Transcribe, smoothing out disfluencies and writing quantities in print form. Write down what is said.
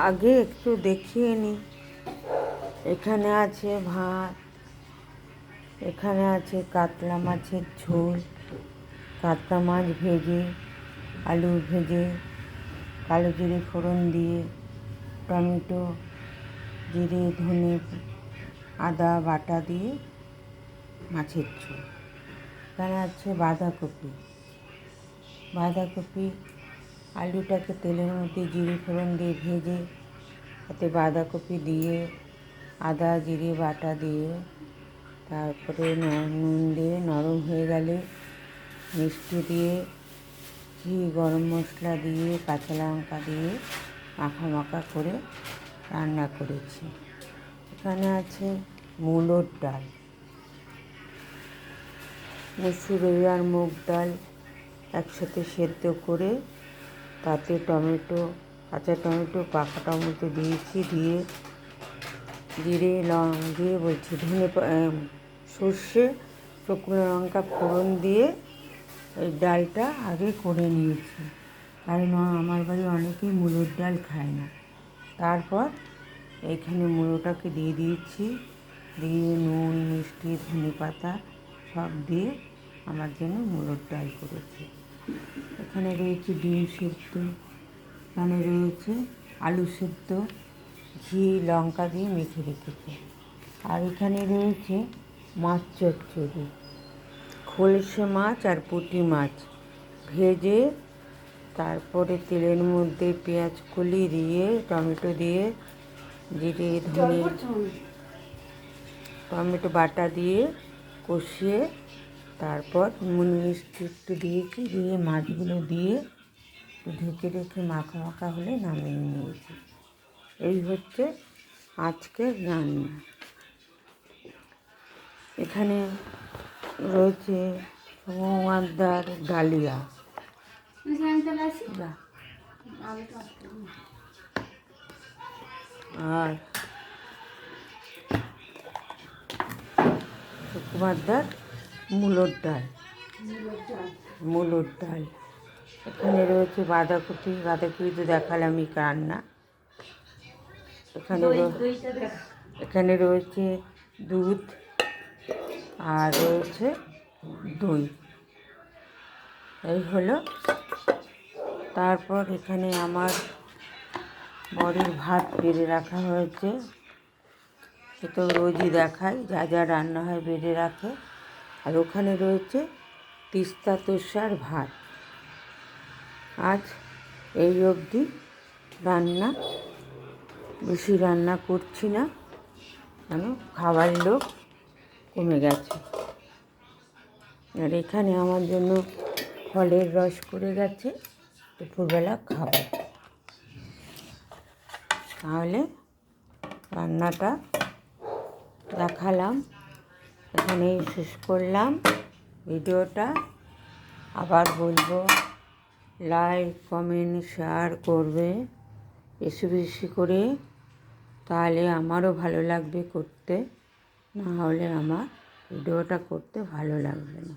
আগে একটু দেখিয়ে নিই। এখানে আছে ভাত, এখানে আছে কাতলা মাছের ঝোল, কাতলা মাছ ভেজে, আলু ভেজে, কালো জিরে ফোড়ন দিয়ে, টমেটো, জিরে, ধনে, আদা বাটা দিয়ে মাছের ঝোল। এখানে আছে বাঁধাকপি, আলুটাকে তেলের মধ্যে জিরে ফোড়ন দিয়ে ভেজে, তাতে বাঁধাকপি দিয়ে, আদা জিরে বাটা দিয়ে, তারপরে নুন দিয়ে নরম হয়ে গেলে মিষ্টি দিয়ে, ঘি, গরম মশলা দিয়ে, কাঁচা লঙ্কা দিয়ে মাখা করে রান্না করেছি। এখানে আছে মূলোর ডাল, মসুর আর মুগ ডাল একসাথে সেদ্ধ করে তাতে কাঁচা টমেটো, পাকা টমেটো দিয়েছি, দিয়ে জিরে ধনে, সর্ষে, শুকনো লঙ্কা ফোড়ন দিয়ে এই ডালটা আগে করে নিয়েছি, কারণ আমার বাড়ি অনেকেই মূলোর ডাল খায় না। তারপর এখানে মূলোটাকে দিয়ে দিয়েছি, দিয়ে নুন, মিষ্টি, ধনে পাতা সব দিয়ে আমার জন্য মূলোর ডাল করেছি। এখানে রয়েছে ডিম সেদ্ধ, এখানে রয়েছে আলু সেদ্ধ, ঘি লঙ্কা দিয়ে মেখে রেখেছি। আর এখানে রয়েছে মাছ চচ্চড়ি, খলসে মাছ আর পুঁটি মাছ ভেজে, তারপরে তেলের মধ্যে পেঁয়াজ কলি দিয়ে, টমেটো দিয়ে, জিরে ধনে, টমেটো বাটা দিয়ে কষিয়ে, তারপর নুন মিষ্টি একটু দিয়েছি, দিয়ে মাছগুলো দিয়ে ঢেকে রেখে মাখা হলে নামিয়ে নিয়েছি। এই হচ্ছে আজকের রান্না। এখানে রয়েছে মৌমাদার ডালিয়া, আর সুকুমারদার মূলোর ডাল। এখানে রয়েছে বাঁধাকপি তো দেখালামই রান্না। এখানে রয়েছে দুধ আর রয়েছে দই, এই হলো। তারপর এখানে আমার বরের ভাত বেড়ে রাখা হয়েছে, সে তো রোজই দেখায়, যা রান্না হয় বেড়ে রাখে। আর ওখানে রয়েছে তিস্তা তোষার ভাত। আজ এই অবধি রান্না, বেশি রান্না করছি না, কেন খাবার লোক কমে গেছে। আর এখানে আমার জন্য ফলের রস করে গেছে, দুপুরবেলা খাবো। তাহলে রান্নাটা দেখালাম, এখানেই শেষ করলাম ভিডিওটা। আবার বলবো, লাইক, কমেন্ট, শেয়ার করবে বেশি করে, তাহলে আমারও ভালো লাগবে করতে, না হলে আমার ভিডিওটা করতে ভালো লাগবে না।